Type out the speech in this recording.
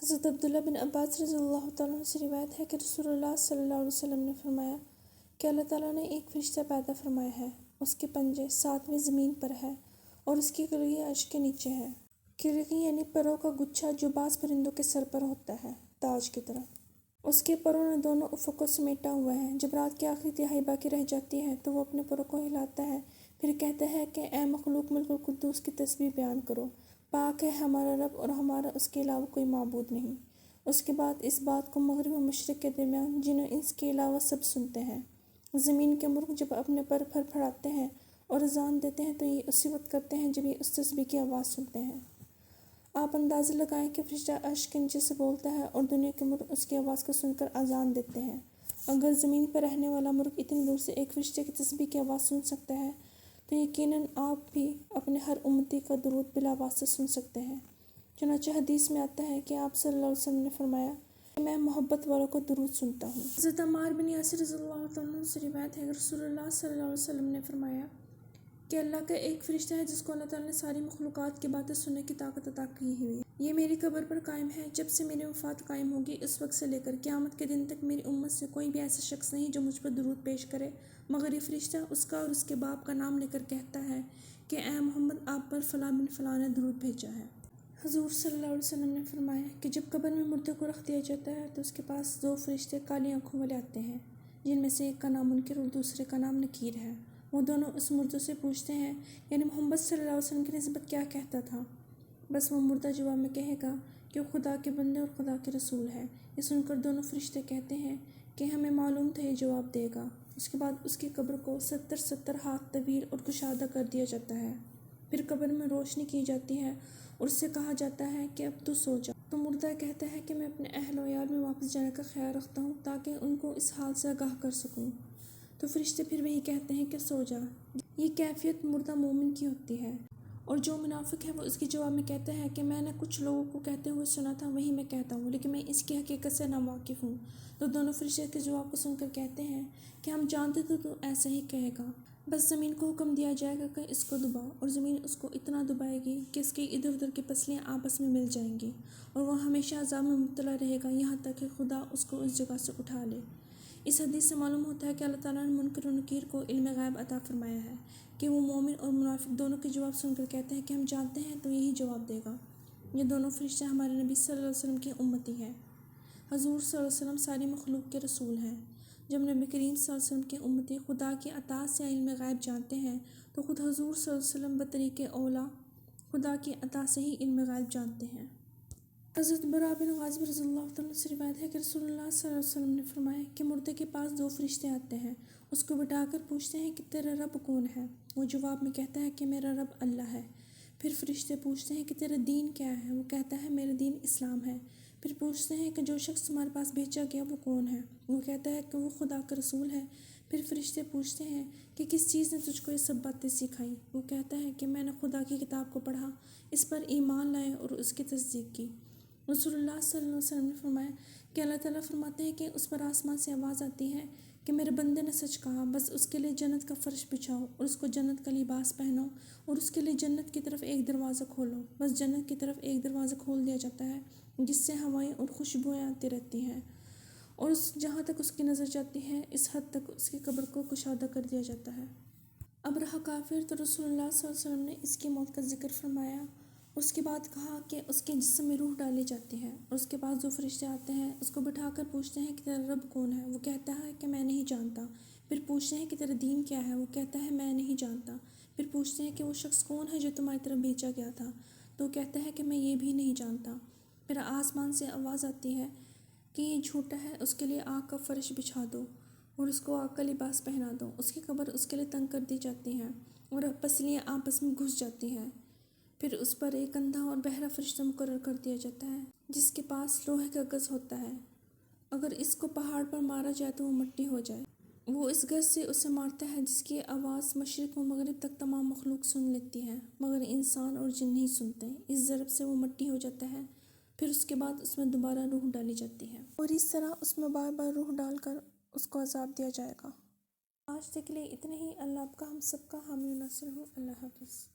حضرت عبداللہ بن عباس رضی اللہ تعالیٰ عنہ سے روایت ہے کہ رسول اللہ صلی اللہ علیہ وسلم نے فرمایا کہ اللہ تعالیٰ نے ایک فرشتہ پیدا فرمایا ہے، اس کے پنجے 7ویں زمین پر ہے اور اس کی کلگی عرش کے نیچے ہے۔ کلگی یعنی پروں کا گچھا جو بعض پرندوں کے سر پر ہوتا ہے، تاج کی طرح۔ اس کے پروں نے دونوں افق کو سمیٹا ہوا ہے۔ جب رات کی آخری تہائی باقی رہ جاتی ہے تو وہ اپنے پروں کو ہلاتا ہے، پھر کہتا ہے کہ اے مخلوق ملک القدوس کی تسبیح بیان کرو، پاک ہے ہمارا رب اور ہمارا اس کے علاوہ کوئی معبود نہیں۔ اس کے بعد اس بات کو مغرب و مشرق کے درمیان جنہیں اس کے علاوہ سب سنتے ہیں۔ زمین کے مرغ جب اپنے پر پھر پھڑاتے ہیں اور اذان دیتے ہیں تو یہ اسی وقت کرتے ہیں جب یہ اس تسبیح کی آواز سنتے ہیں۔ آپ اندازہ لگائیں کہ فرشتہ عرش کے نیچے سے بولتا ہے اور دنیا کے مرغ اس کی آواز کو سن کر اذان دیتے ہیں۔ اگر زمین پر رہنے والا مرغ اتنی دور سے ایک فرشتے کی تسبیح کی آواز سن سکتا ہے تو یقیناً آپ بھی اپنے ہر امتی کا درود بلا واسطہ سن سکتے ہیں۔ چنانچہ حدیث میں آتا ہے کہ آپ صلی اللہ علیہ وسلم نے فرمایا کہ میں محبت والوں کو درود سنتا ہوں۔ حضرت عمار بن یاسر رضی اللہ تعالیٰ عنہ سے روایت ہے کہ رسول اللہ صلی اللہ علیہ وسلم نے فرمایا کہ اللہ کا ایک فرشتہ ہے جس کو اللہ تعالیٰ نے ساری مخلوقات کی باتیں سننے کی طاقت عطا کی ہوئی ہے۔ یہ میری قبر پر قائم ہے، جب سے میری وفات قائم ہوگی اس وقت سے لے کر قیامت کے دن تک میری امت سے کوئی بھی ایسا شخص نہیں جو مجھ پر درود پیش کرے مگر یہ فرشتہ اس کا اور اس کے باپ کا نام لے کر کہتا ہے کہ اے محمد آپ پر فلاں بن فلاں نے درود بھیجا ہے۔ حضور صلی اللہ علیہ وسلم نے فرمایا کہ جب قبر میں مردے کو رکھ دیا جاتا ہے تو اس کے پاس 2 فرشتے کالی آنکھوں والے آتے ہیں جن میں سے ایک کا نام منکر اور دوسرے کا نام نکیر ہے۔ وہ دونوں اس مردے سے پوچھتے ہیں یعنی محمد صلی اللہ علیہ وسلم کی نسبت کیا کہتا تھا؟ بس وہ مردہ جواب میں کہے گا کہ وہ خدا کے بندے اور خدا کے رسول ہے۔ یہ سن کر دونوں فرشتے کہتے ہیں کہ ہمیں معلوم تھا یہ جواب دے گا۔ اس کے بعد اس کی قبر کو 70 ہاتھ طویل اور کشادہ کر دیا جاتا ہے، پھر قبر میں روشنی کی جاتی ہے اور اس سے کہا جاتا ہے کہ اب تو سو جا۔ تو مردہ کہتا ہے کہ میں اپنے اہل و عیال میں واپس جانے کا خیال رکھتا ہوں تاکہ ان کو اس حال سے آگاہ کر سکوں۔ تو فرشتے پھر وہی کہتے ہیں کہ سو جا۔ یہ کیفیت مردہ مومن کی ہوتی ہے، اور جو منافق ہے وہ اس کے جواب میں کہتا ہے کہ میں نے کچھ لوگوں کو کہتے ہوئے سنا تھا وہی میں کہتا ہوں، لیکن میں اس کی حقیقت سے ناواقف ہوں۔ تو دونوں فرشتے کے جواب کو سن کر کہتے ہیں کہ ہم جانتے تو ایسا ہی کہے گا، بس زمین کو حکم دیا جائے گا کہ اس کو دبا، اور زمین اس کو اتنا دبائے گی کہ اس کی ادھر ادھر کی پسلیاں آپس میں مل جائیں گی اور وہ ہمیشہ عذاب میں مبتلا رہے گا یہاں تک کہ خدا اس کو اس جگہ سے اٹھا لے۔ اس حدیث سے معلوم ہوتا ہے کہ اللہ تعالیٰ نے منکر و نکیر کو علم غیب عطا فرمایا ہے کہ وہ مومن اور منافق دونوں کے جواب سن کر کہتے ہیں کہ ہم جانتے ہیں تو یہی جواب دے گا۔ یہ دونوں فرشتے ہمارے نبی صلی اللہ علیہ وسلم کی امتی ہیں۔ حضور صلی اللہ علیہ وسلم ساری مخلوق کے رسول ہیں۔ جب نبی کریم صلی اللہ علیہ وسلم کی امتی خدا کی عطا سے علم غیب جانتے ہیں تو خود حضور صلی اللہ علیہ وسلم بطریق اولا خدا کی عطا سے ہی علم غیب جانتے ہیں۔ حضرت براء بن عازب رضی اللہ تعالیٰ عنہ سے روایت ہے کہ رسول اللہ صلی اللہ علیہ وسلم نے فرمایا کہ مردے کے پاس 2 فرشتے آتے ہیں، اس کو بٹھا کر پوچھتے ہیں کہ تیرا رب کون ہے؟ وہ جواب میں کہتا ہے کہ میرا رب اللہ ہے۔ پھر فرشتے پوچھتے ہیں کہ تیرا دین کیا ہے؟ وہ کہتا ہے میرا دین اسلام ہے۔ پھر پوچھتے ہیں کہ جو شخص تمہارے پاس بھیجا گیا وہ کون ہے؟ وہ کہتا ہے کہ وہ خدا کا رسول ہے۔ پھر فرشتے پوچھتے ہیں کہ کس چیز نے تجھ کو یہ سب باتیں سکھائیں؟ وہ کہتا ہے کہ میں نے خدا کی کتاب کو پڑھا، اس پر ایمان لائے اور اس کی تصدیق کی۔ رسول اللہ صلی اللہ علیہ وسلم نے فرمایا کہ اللہ تعالیٰ فرماتے ہیں کہ اس پر آسمان سے آواز آتی ہے کہ میرے بندے نے سچ کہا، بس اس کے لیے جنت کا فرش بچھاؤ اور اس کو جنت کا لباس پہناؤ اور اس کے لیے جنت کی طرف ایک دروازہ کھولو۔ بس جنت کی طرف ایک دروازہ کھول دیا جاتا ہے جس سے ہوائیں اور خوشبوئیں آتی رہتی ہیں، اور جہاں تک اس کی نظر جاتی ہے اس حد تک اس کی قبر کو کشادہ کر دیا جاتا ہے۔ ابرہہ کافر تو رسول اللہ صلی اللہ علیہ وسلم نے اس کی موت کا ذکر فرمایا، اس کے بعد کہا کہ اس کے جسم میں روح ڈالی جاتی ہے اور اس کے پاس 2 فرشتے آتے ہیں، اس کو بٹھا کر پوچھتے ہیں کہ تیرا رب کون ہے؟ وہ کہتا ہے کہ میں نہیں جانتا۔ پھر پوچھتے ہیں کہ تیرا دین کیا ہے؟ وہ کہتا ہے میں نہیں جانتا۔ پھر پوچھتے ہیں کہ وہ شخص کون ہے جو تمہاری طرف بھیجا گیا تھا؟ تو وہ کہتا ہے کہ میں یہ بھی نہیں جانتا۔ پھر آسمان سے آواز آتی ہے کہ یہ جھوٹا ہے، اس کے لیے آگ کا فرش بچھا دو اور اس کو آگ کا لباس پہنا دو۔ اس کی قبر اس کے لیے تنگ کر دی جاتی ہے اور پسلیاں آپس میں گھس جاتی ہیں۔ پھر اس پر ایک اندھا اور بہرا فرشتہ مقرر کر دیا جاتا ہے جس کے پاس لوہے کا گز ہوتا ہے، اگر اس کو پہاڑ پر مارا جائے تو وہ مٹی ہو جائے۔ وہ اس گز سے اسے مارتا ہے جس کی آواز مشرق و مغرب تک تمام مخلوق سن لیتی ہے مگر انسان اور جن نہیں سنتے۔ اس ضرب سے وہ مٹی ہو جاتا ہے، پھر اس کے بعد اس میں دوبارہ روح ڈالی جاتی ہے اور اس طرح اس میں بار بار روح ڈال کر اس کو عذاب دیا جائے گا۔ آج تک کے لیے اتنا ہی۔ اللہ آپ کا ہم سب کا حامی و ناصر ہو۔ اللہ حافظ۔